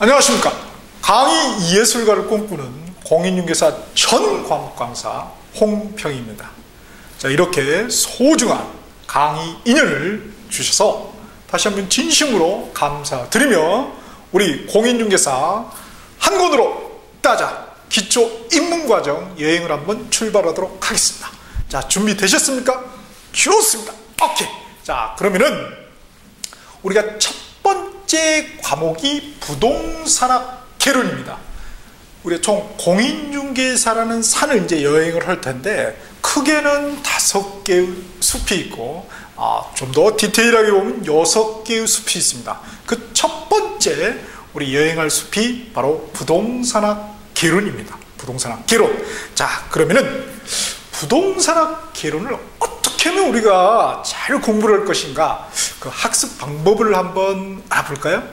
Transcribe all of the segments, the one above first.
안녕하십니까. 강의 예술가를 꿈꾸는 공인중개사 전 과목 강사 홍평입니다. 자, 이렇게 소중한 강의 인연을 주셔서 다시 한번 진심으로 감사드리며 우리 공인중개사 한 권으로 따자 기초 입문과정 여행을 한번 출발하도록 하겠습니다. 자, 준비되셨습니까? 좋습니다. 오케이. 자, 그러면은 우리가 첫 번째 과목이 부동산학 개론입니다. 우리가 총 공인중개사라는 산을 이제 여행을 할 텐데 크게는 5개의 숲이 있고 좀 더 디테일하게 보면 6개의 숲이 있습니다. 그 첫 번째 우리 여행할 숲이 바로 부동산학 개론입니다. 부동산학 개론. 자, 그러면은 부동산학 개론을 어떻게 하면 우리가 잘 공부를 할 것인가, 그 학습 방법을 한번 알아볼까요?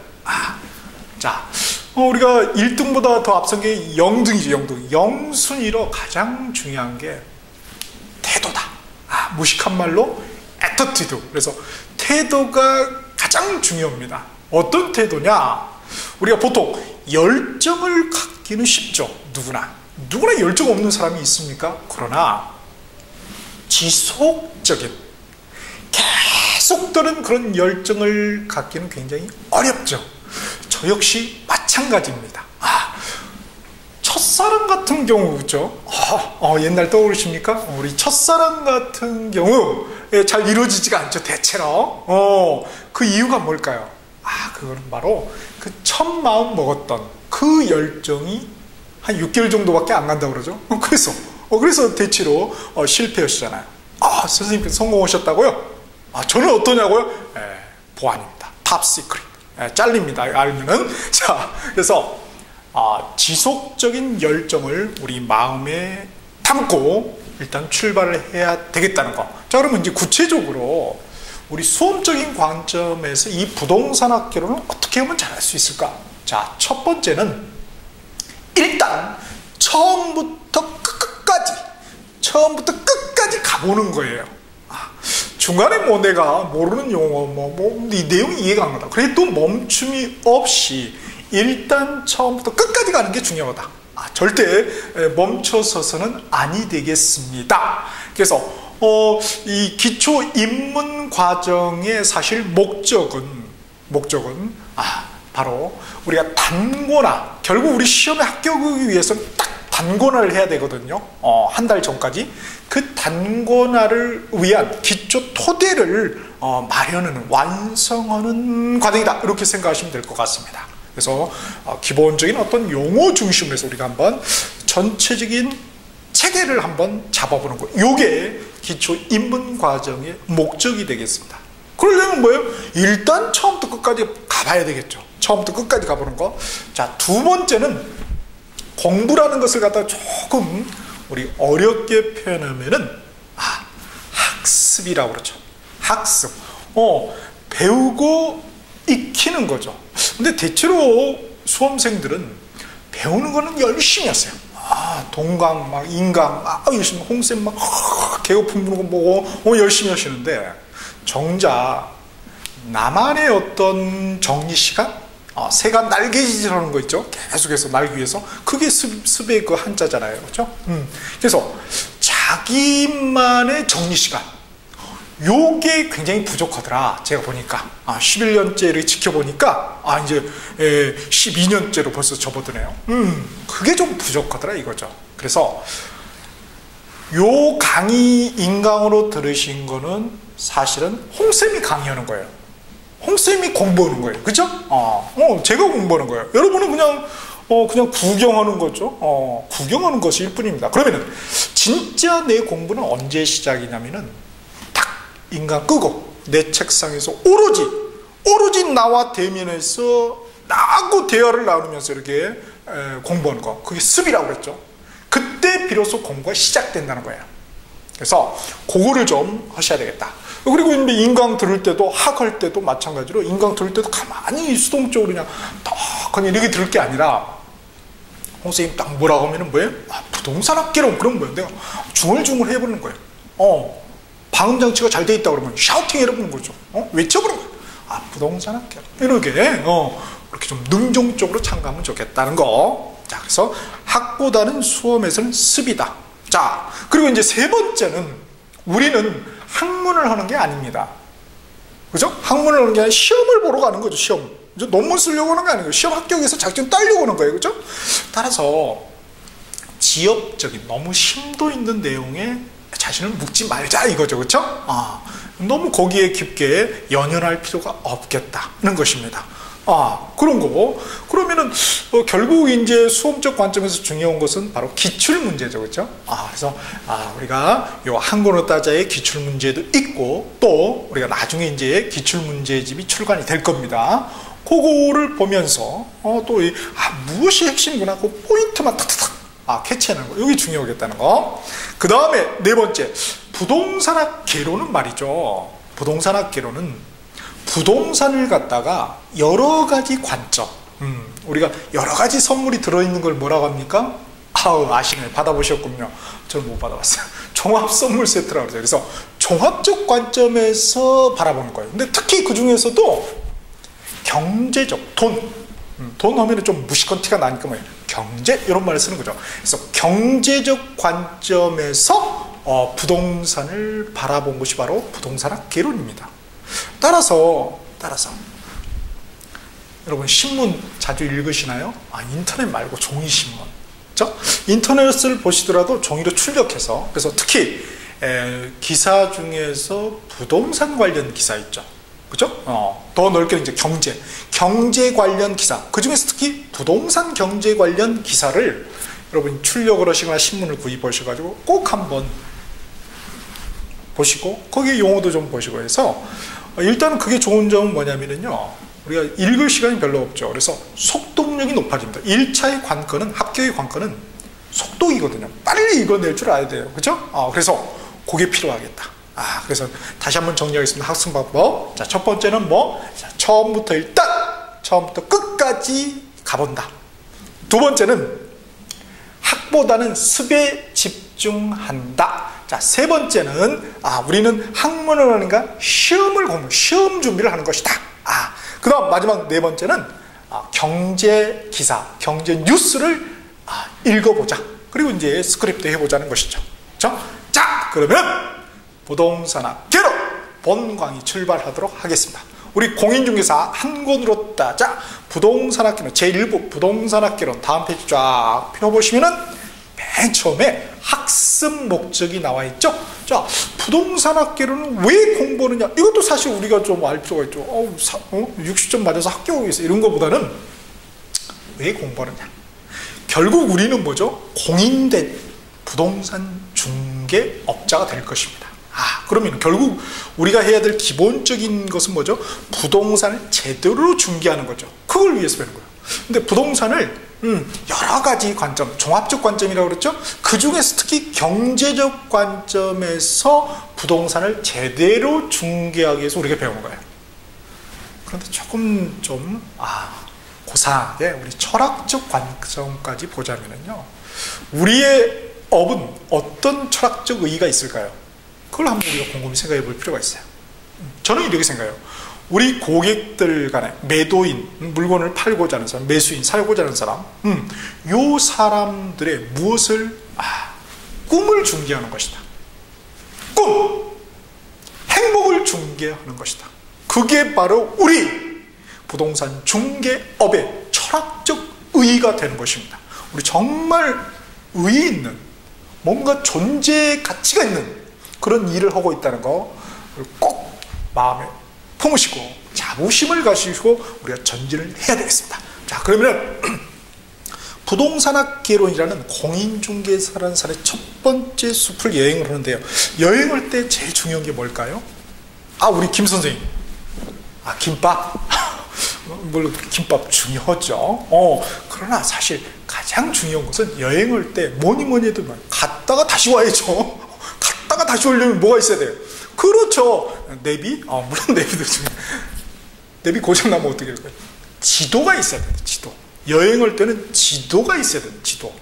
자, 우리가 1등보다 더 앞선 게 0등이죠. 0등. 0순위로 가장 중요한 게 태도다. 무식한 말로 attitude. 그래서 태도가 가장 중요합니다. 어떤 태도냐? 우리가 보통 열정을 갖기는 쉽죠. 누구나 열정 없는 사람이 있습니까? 그러나 지속적인 계속되는 그런 열정을 갖기는 굉장히 어렵죠. 저 역시 마찬가지입니다. 첫사랑 같은 경우, 그죠? 옛날 떠오르십니까? 우리 첫사랑 같은 경우에 잘 이루어지지가 않죠, 대체로. 그 이유가 뭘까요? 그거는 바로 그 첫 마음 먹었던 그 열정이 한 6개월 정도밖에 안 간다고 그러죠. 그래서 대체로 실패하시잖아요. 선생님께서 성공하셨다고요? 저는 어떠냐고요? 보안입니다. 탑 시크릿. 잘립니다. 알면은. 자, 그래서 지속적인 열정을 우리 마음에 담고 일단 출발을 해야 되겠다는 거. 자, 그러면 이제 구체적으로 우리 수험적인 관점에서 이 부동산학 개론을 어떻게 하면 잘할 수 있을까? 자, 첫 번째는 일단 처음부터 끝까지 가보는 거예요. 중간에 내가 모르는 용어, 이 내용이 이해가 안 간다. 그래도 멈춤이 없이 일단 처음부터 끝까지 가는 게 중요하다. 절대 멈춰서서는 아니 되겠습니다. 그래서 이 기초 입문 과정의 사실 목적은 바로 우리가 단권화, 결국 우리 시험에 합격하기 위해서는 딱 단권화를 해야 되거든요. 한 달 전까지. 그 단권화를 위한 기초 토대를 마련하는, 완성하는 과정이다. 이렇게 생각하시면 될 것 같습니다. 그래서 기본적인 어떤 용어 중심으로 우리가 한번 전체적인 체계를 한번 잡아보는 거예요. 이게 기초 입문 과정의 목적이 되겠습니다. 그러려면 뭐예요? 일단 처음부터 끝까지 가봐야 되겠죠. 처음부터 끝까지 가보는 거. 자, 두 번째는 공부라는 것을 갖다가 조금 우리 어렵게 표현하면은 학습이라고 그러죠. 학습. 배우고 익히는 거죠. 근데 대체로 수험생들은 배우는 거는 열심히 하세요. 동강, 인강, 열심히, 홍쌤 개고풍 부는 거 보고 열심히 하시는데, 정작 나만의 어떤 정리 시간? 새가 날개짓하는 거 있죠? 계속해서 날기 위해서. 그게 습의 그 한자잖아요. 그렇죠? 그래서 자기만의 정리 시간. 요게 굉장히 부족하더라. 제가 보니까 11년째를 지켜보니까 이제 12년째로 벌써 접어드네요. 그게 좀 부족하더라 이거죠. 그래서 요 강의 인강으로 들으신 거는 사실은 홍쌤이 강의하는 거예요. 홍쌤이 공부하는 거예요. 그죠? 제가 공부하는 거예요. 여러분은 그냥 구경하는 거죠. 구경하는 것일 뿐입니다. 그러면은 진짜 내 공부는 언제 시작이냐면은 인강 끄고 내 책상에서 오로지 나와 대면해서 나하고 대화를 나누면서 이렇게 공부하는 거, 그게 습이라고 그랬죠. 그때 비로소 공부가 시작된다는 거예요. 그래서 그거를 좀 하셔야 되겠다. 그리고 이제 인강 들을 때도, 학할 때도 마찬가지로 인강 들을 때도 가만히 수동적으로 그냥 이렇게 들을 게 아니라 선생님 딱 뭐라고 하면은 뭐예요? 부동산학 개론. 그런 거예요. 내가 중얼중얼 해보는 거예요. 방음장치가 잘 돼 있다 그러면 샤우팅 해보는 거죠. 외쳐보는 거예요. 부동산학교 이렇게 이렇게 좀 능동적으로 참가하면 좋겠다는 거. 자, 그래서 학보다는 수험에서는 습이다. 자, 그리고 이제 세 번째는 우리는 학문을 하는 게 아닙니다. 그죠? 학문을 하는 게 아니라 시험을 보러 가는 거죠. 시험. 논문 쓰려고 하는 게 아니고 시험 합격해서 자격증 따려고 하는 거예요. 그죠? 따라서 지엽적인 너무 심도 있는 내용에 자신을 묻지 말자 이거죠. 그렇죠? 너무 거기에 깊게 연연할 필요가 없겠다는 것입니다. 그런 거. 그러면은 결국 이제 수험적 관점에서 중요한 것은 바로 기출 문제죠. 그렇죠? 그래서 우리가 요 한권어 따자의 기출 문제도 있고 또 우리가 나중에 이제 기출 문제집이 출간이 될 겁니다. 그거를 보면서 또 무엇이 핵심이구나 그 포인트만 탁탁탁 캐치하는 거. 여기 중요하겠다는 거. 그 다음에 네 번째, 부동산학 개론은 말이죠. 부동산학 개론은 부동산을 갖다가 여러 가지 관점, 우리가 여러 가지 선물이 들어있는 걸 뭐라고 합니까? 아시네. 받아보셨군요. 저는 못 받아봤어요. 종합 선물 세트라고 그러죠. 그래서 종합적 관점에서 바라보는 거예요. 근데 특히 그 중에서도 경제적, 돈 하면 좀 무식한 티가 나니까 뭐예요? 경제? 이런 말을 쓰는 거죠. 그래서 경제적 관점에서 부동산을 바라본 것이 바로 부동산학 개론입니다. 따라서 여러분 신문 자주 읽으시나요? 인터넷 말고 종이신문. 그렇죠? 인터넷을 보시더라도 종이로 출력해서, 그래서 특히 기사 중에서 부동산 관련 기사 있죠. 그죠? 더 넓게 이제 경제 관련 기사, 그 중에서 특히 부동산 경제 관련 기사를 여러분 출력을 하시거나 신문을 구입하셔가지고 꼭 한번 보시고 거기에 용어도 좀 보시고 해서 일단은 그게 좋은 점은 뭐냐면요, 우리가 읽을 시간이 별로 없죠. 그래서 속독력이 높아집니다. 1차의 관건은, 합격의 관건은 속독이거든요. 빨리 읽어낼 줄 알아야 돼요. 그죠? 그래서 그게 필요하겠다. 그래서 다시 한번 정리하겠습니다. 학습 방법. 자, 첫 번째는 처음부터 끝까지 가본다. 두 번째는 학보다는 습에 집중한다. 자, 세 번째는 우리는 학문을 하는가 시험 준비를 하는 것이다. 그 다음 마지막 네 번째는 경제 기사, 경제 뉴스를 읽어보자. 그리고 이제 스크립트 해보자는 것이죠. 그렇죠? 자, 그러면 부동산학 개론 본 강의 출발하도록 하겠습니다. 우리 공인중개사 한 권으로 따자 부동산학 개론 제1부 부동산학 개론 다음 페이지 쫙 펴보시면은 맨 처음에 학습 목적이 나와 있죠. 자, 부동산학 개론은 왜 공부하느냐? 이것도 사실 우리가 좀 알 필요가 있죠. 60점 맞아서 합격하고 있어 이런 것보다는 왜 공부하느냐? 결국 우리는 뭐죠? 공인된 부동산 중개업자가 될 것입니다. 그러면 결국 우리가 해야 될 기본적인 것은 뭐죠? 부동산을 제대로 중개하는 거죠. 그걸 위해서 배우는 거예요. 근데 부동산을 여러 가지 관점, 종합적 관점이라고 그랬죠? 그 중에서 특히 경제적 관점에서 부동산을 제대로 중개하기 위해서 우리가 배우는 거예요. 그런데 조금 좀 고상하게 우리 철학적 관점까지 보자면요, 우리의 업은 어떤 철학적 의의가 있을까요? 그걸 한번 우리가 곰곰이 생각해 볼 필요가 있어요. 저는 이렇게 생각해요. 우리 고객들 간에 매도인, 물건을 팔고자 하는 사람, 매수인, 살고자 하는 사람, 요 사람들의 무엇을 꿈을 중개하는 것이다. 꿈! 행복을 중개하는 것이다. 그게 바로 우리 부동산 중개업의 철학적 의의가 되는 것입니다. 우리 정말 의의 있는, 뭔가 존재 가치가 있는 그런 일을 하고 있다는 거 꼭 마음에 품으시고 자부심을 가지시고 우리가 전진을 해야 되겠습니다. 자, 그러면 부동산학 개론이라는 공인중개사라는 사람의 첫 번째 숲을 여행을 하는데요, 여행할 때 제일 중요한 게 뭘까요? 우리 김 선생님, 김밥. 물론 김밥 중요하죠. 그러나 사실 가장 중요한 것은 여행할 때 뭐니 해도 갔다가 다시 와야죠. 갔다가 다시 오려면 뭐가 있어야 돼요? 그렇죠. 내비? 물론 내비도 중요해요. 내비 고장나면 어떻게 할까요? 지도가 있어야 돼요. 지도. 여행할 때는 지도가 있어야 돼요. 지도.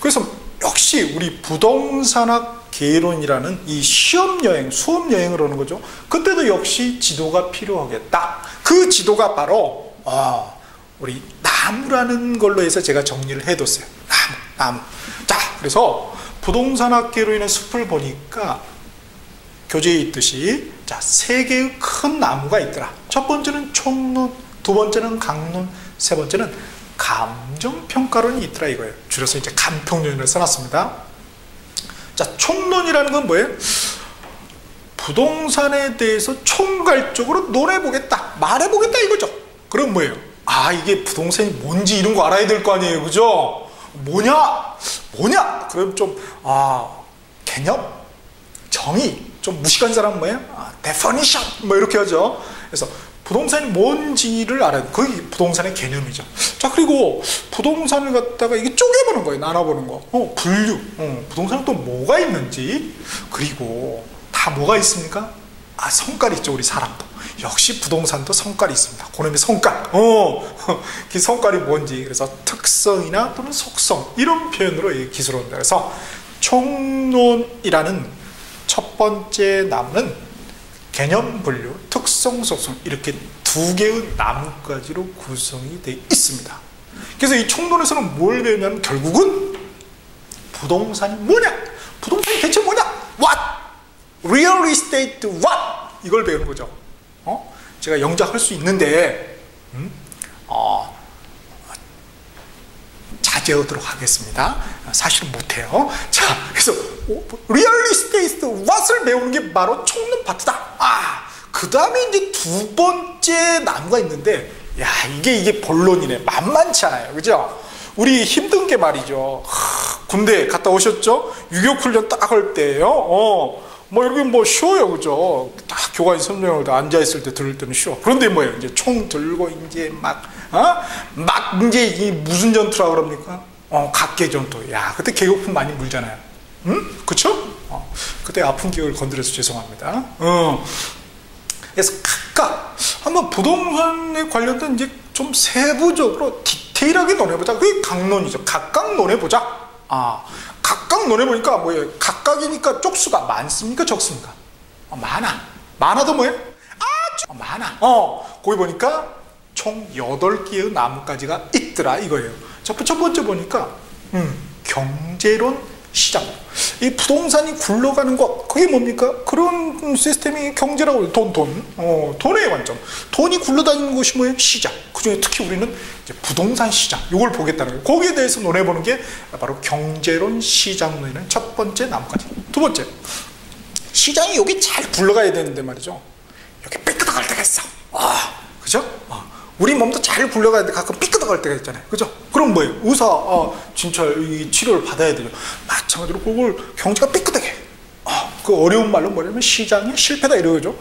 그래서 역시 우리 부동산학 개론이라는 이 시험여행, 수업여행을 하는 거죠. 그때도 역시 지도가 필요하겠다. 그 지도가 바로 우리 나무라는 걸로 해서 제가 정리를 해뒀어요. 나무. 자, 그래서 부동산학계로 인해 숲을 보니까 교재에 있듯이 자, 3개의 큰 나무가 있더라. 첫 번째는 총론, 두 번째는 강론, 세 번째는 감정평가론이 있더라 이거예요. 줄여서 이제 감평론을 써놨습니다. 자, 총론이라는 건 뭐예요? 부동산에 대해서 총괄적으로 논해보겠다, 말해보겠다 이거죠. 그럼 뭐예요? 이게 부동산이 뭔지 이런 거 알아야 될 거 아니에요, 그죠? 뭐냐? 그럼 좀 개념, 정의, 좀 무식한 사람 뭐예요? definition 뭐 이렇게 하죠. 그래서 부동산이 뭔지를 알아야 돼. 그게 부동산의 개념이죠. 자, 그리고 부동산을 갖다가 이게 쪼개보는 거예요. 나눠보는 거. 분류. 부동산은 또 뭐가 있는지. 그리고 다 뭐가 있습니까? 성깔이 있죠, 우리 사람도. 역시 부동산도 성깔이 있습니다. 그놈의 성깔. 그 성깔이 뭔지. 그래서 특성이나 또는 속성. 이런 표현으로 기술을 한다. 그래서 총론이라는 첫 번째 나무는 개념 분류, 특성, 속성 이렇게 2개의 나뭇가지로 구성이 되어 있습니다. 그래서 이 총론에서는 뭘 배우냐면 결국은 부동산이 뭐냐? 부동산이 대체 뭐냐? What? Real estate what? 이걸 배우는 거죠. 제가 영작할 수 있는데 자제하도록 하겠습니다. 사실은 못해요. 자, 그래서 Real estate what을 배우는 게 바로 총론 파트다. 그 다음에 이제 두 번째 나무가 있는데, 이게 본론이네. 만만치 않아요, 그죠? 우리 힘든 게 말이죠. 군대 갔다 오셨죠? 유교훈련 딱 할 때예요. 이렇게 쉬워요, 그죠? 딱 교관이 설명을 다 앉아있을 때 들을 때는 쉬워. 그런데 뭐예요? 이제 총 들고 이제 막 이제 이 무슨 전투라 그럽니까? 각계 전투. 그때 개요품 많이 물잖아요. 그쵸? 그때 아픈 기억을 건드려서 죄송합니다. 그래서 각각 한번 부동산에 관련된 이제 좀 세부적으로 디테일하게 논해보자. 그게 강론이죠. 각각 논해보자. 각각 논해보니까 뭐예요? 각각이니까 쪽수가 많습니까? 적습니까? 많아도 뭐예요? 많아. 거기 보니까 총 8개의 나뭇가지가 있더라 이거예요. 첫 번째 보니까 경제론 시장. 이 부동산이 굴러가는 것, 그게 뭡니까? 그런 시스템이 경제라고 해요. 돈의 관점. 돈이 굴러다니는 것이 뭐예요? 시장. 그중에 특히 우리는 이제 부동산 시장, 이걸 보겠다는 거예요. 거기에 대해서 논해보는 게 바로 경제론 시장론이라는 첫 번째 나뭇가지. 두 번째, 시장이 여기 잘 굴러가야 되는데 말이죠. 여기 삐끗할 때가 있어. 그죠? 우리 몸도 잘 굴러가야 돼. 가끔 삐끗할 때가 있잖아요. 그죠? 그럼 뭐예요? 의사, 진짜 이 치료를 받아야 되죠. 마찬가지로 그걸 경제가 삐끗하게. 그 어려운 말로 뭐냐면 시장이 실패다 이러죠.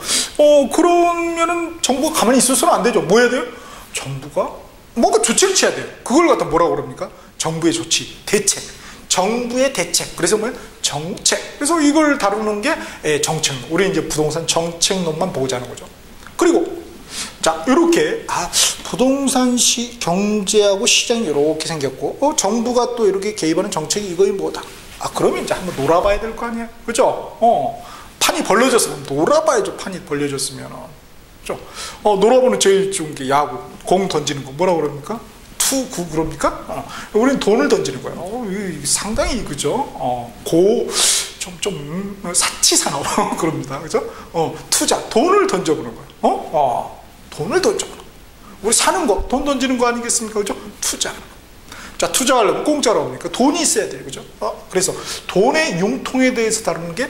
그러면은 정부가 가만히 있어서는 안 되죠. 뭐 해야 돼요? 정부가 뭔가 조치를 취해야 돼요. 그걸 갖다 뭐라고 그럽니까? 정부의 조치, 대책. 정부의 대책. 그래서 뭐예요? 정책. 그래서 이걸 다루는 게 정책론. 우리 이제 부동산 정책론만 보고자 하는 거죠. 그리고 자, 이렇게 부동산 경제하고 시장이 이렇게 생겼고 정부가 또 이렇게 개입하는 정책이 이거이 뭐다. 그러면 이제 한번 놀아봐야 될 거 아니에요, 그죠? 판이 벌려졌으면 놀아봐야죠. 판이 벌려졌으면, 그죠? 놀아보는 제일 좋은 게 야구, 공 던지는 거 뭐라 그럽니까? 투구 그럽니까? 우리는 돈을 던지는 거예요. 상당히 그죠? 좀 사치산업 그럽니다, 그죠? 투자, 돈을 던져보는 거예요. 돈을 던져보는 거. 우리 사는 거, 돈 던지는 거 아니겠습니까? 그죠? 투자. 자, 투자하려면 공짜로 합니까? 돈이 있어야 돼요. 그죠? 그래서 돈의 융통에 대해서 다루는 게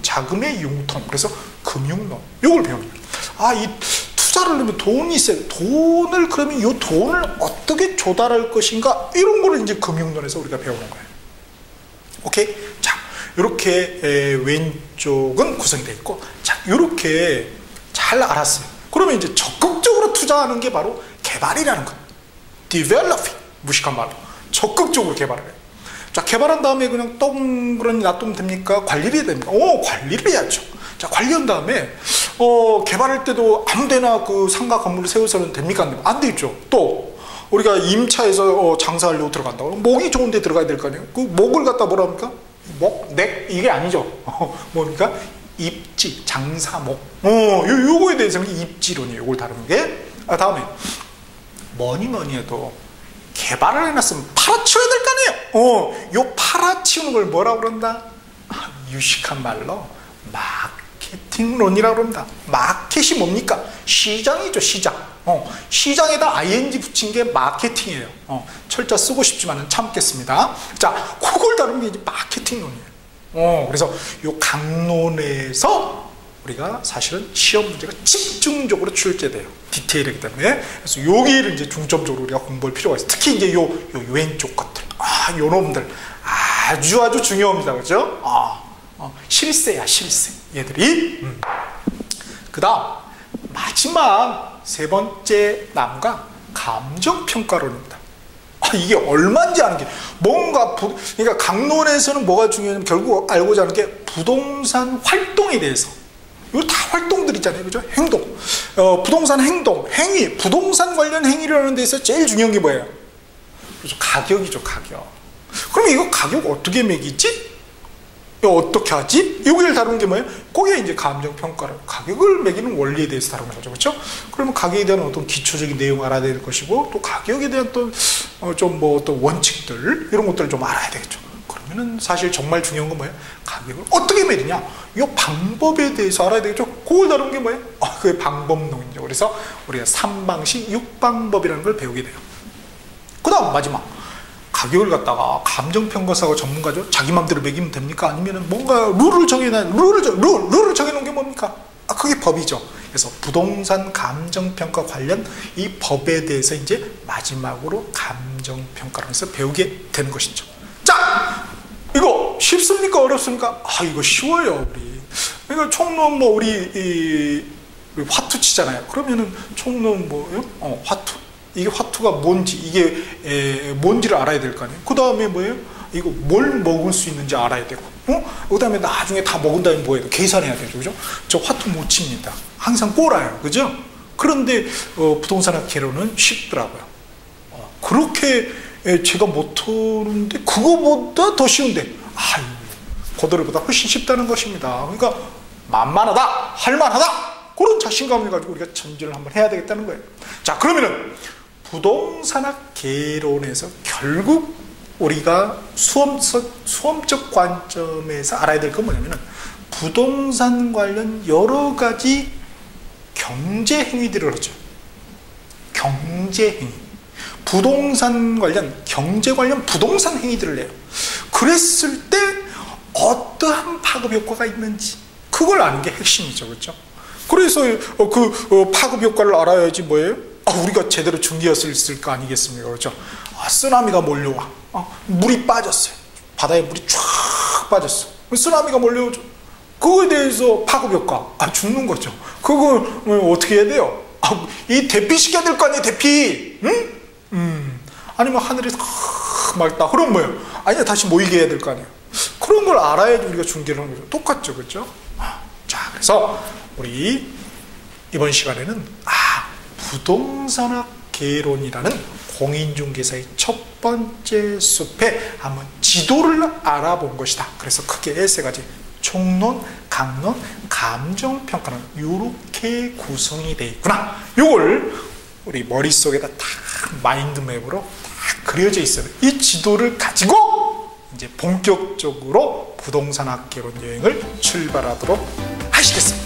자금의 융통. 그래서 금융론. 요걸 배우는 거예요. 이 투자를 하려면 돈이 있어야 돼요. 돈을, 그러면 이 돈을 어떻게 조달할 것인가? 이런 거를 이제 금융론에서 우리가 배우는 거예요. 오케이? 자, 요렇게 왼쪽은 구성이 되어 있고, 자, 요렇게 잘 알았어요. 그러면 이제 적극적으로 투자하는 게 바로 개발이라는 거예요. developing. 무식한 말로. 적극적으로 개발을 해요. 자, 개발한 다음에 그냥 동그라니 놔두면 됩니까? 관리를 해야 됩니까? 관리를 해야죠. 자, 관리한 다음에, 개발할 때도 아무 데나 그 상가 건물을 세워서는 됩니까? 안 되죠. 또, 우리가 임차해서 장사하려고 들어간다고. 목이 좋은 데 들어가야 될 거 아니에요? 그 목을 갖다 뭐라 합니까? 목, 넥 이게 아니죠. 뭡니까? 입지, 장사목. 요거에 대해서는 입지론이에요. 요걸 다루는 게. 다음에 뭐니 해도 개발을 해놨으면 팔아치워야 될 거 아니에요. 요 팔아치우는 걸 뭐라고 그런다? 유식한 말로 마케팅론이라고 그럽니다. 마켓이 뭡니까? 시장이죠, 시장. 시장에다 ing 붙인 게 마케팅이에요. 철자 쓰고 싶지만은 참겠습니다. 자, 그걸 다루는 게 이제 마케팅론이에요. 그래서 요 강론에서 우리가 사실은 시험 문제가 집중적으로 출제돼요. 디테일이기 때문에. 그래서 여기를 이제 중점적으로 우리가 공부할 필요가 있어요. 특히 이제 요 왼쪽 것들. 요 놈들. 아주 중요합니다. 그죠? 실세야, 실세. 얘들이. 그 다음, 마지막 세 번째 나무가 감정평가론입니다. 이게 얼마인지 아는 게, 뭔가, 그러니까 강론에서는 뭐가 중요하냐면 결국 알고자 하는 게 부동산 활동에 대해서. 이거 다 활동들 있잖아요. 그죠? 행동. 부동산 행동, 행위, 부동산 관련 행위를 하는 데 있어서 제일 중요한 게 뭐예요? 그래서 가격이죠, 가격. 그럼 이거 가격 어떻게 매기지? 어떻게 하지? 여기를 다루는 게 뭐예요? 거기에 이제 감정평가를, 가격을 매기는 원리에 대해서 다루는 거죠. 그렇죠? 그러면 가격에 대한 어떤 기초적인 내용을 알아야 될 것이고, 또 가격에 대한 또, 어떤 원칙들, 이런 것들을 좀 알아야 되겠죠. 그러면은 사실 정말 중요한 건 뭐예요? 가격을 어떻게 매리냐? 이 방법에 대해서 알아야 되겠죠? 그걸 다루는 게 뭐예요? 그게 방법론이죠. 그래서 우리가 3방식 6방법이라는 걸 배우게 돼요. 그 다음 마지막. 가격을 갖다가 감정평가사가 전문가죠. 자기 맘대로 매기면 됩니까? 아니면 뭔가 룰을 정해놓은 게 뭡니까? 그게 법이죠. 그래서 부동산 감정평가 관련 이 법에 대해서 이제 마지막으로 감정평가를 해서 배우게 되는 것이죠. 자! 이거 쉽습니까? 어렵습니까? 이거 쉬워요, 우리. 그러니까 총론 우리 화투 치잖아요. 그러면은 총론 화투. 이게 화투가 뭔지, 이게 뭔지를 알아야 될 거 아니에요. 그 다음에 뭐예요? 이거 뭘 먹을 수 있는지 알아야 되고, 그 다음에 나중에 다 먹은 다음에 뭐 해야 돼? 계산해야 되죠. 그죠? 저 화투 못 칩니다. 항상 꼬라요. 그죠? 그런데, 부동산학개론은 쉽더라고요. 그렇게 제가 못하는데, 그거보다 더 쉬운데, 고도리보다 훨씬 쉽다는 것입니다. 그러니까, 만만하다! 할만하다! 그런 자신감을 가지고 우리가 전진을 한번 해야 되겠다는 거예요. 자, 그러면은, 부동산학 개론에서 결국 우리가 수험적 관점에서 알아야 될 건 뭐냐면은 부동산 관련 여러 가지 경제 행위들을 하죠. 경제 행위. 부동산 관련, 경제 관련 부동산 행위들을 해요. 그랬을 때 어떠한 파급 효과가 있는지 그걸 아는 게 핵심이죠. 그렇죠? 그래서 그 파급 효과를 알아야지 뭐예요? 우리가 제대로 준비했을 거 아니겠습니까? 그렇죠? 쓰나미가 몰려와. 물이 빠졌어요. 바다에 물이 쫙 빠졌어. 쓰나미가 몰려오죠. 그거에 대해서 파급 효과. 죽는 거죠. 그걸 어떻게 해야 돼요? 이 대피시켜야 될 거 아니에요, 대피. 응? 아니면 하늘에서 맑다. 그럼 뭐예요? 아니야, 다시 모이게 해야 될 거 아니에요. 그런 걸 알아야지 우리가 중계를 하는 거죠. 똑같죠, 그렇죠? 자, 그래서 우리 이번 시간에는 부동산학 개론이라는 공인중개사의 첫 번째 숲에 한번 지도를 알아본 것이다. 그래서 크게 세 가지 총론, 강론, 감정평가는 이렇게 구성이 되어 있구나. 이걸 우리 머릿속에다 딱 마인드맵으로 딱 그려져 있어요. 이 지도를 가지고 이제 본격적으로 부동산학 개론 여행을 출발하도록 하시겠습니다.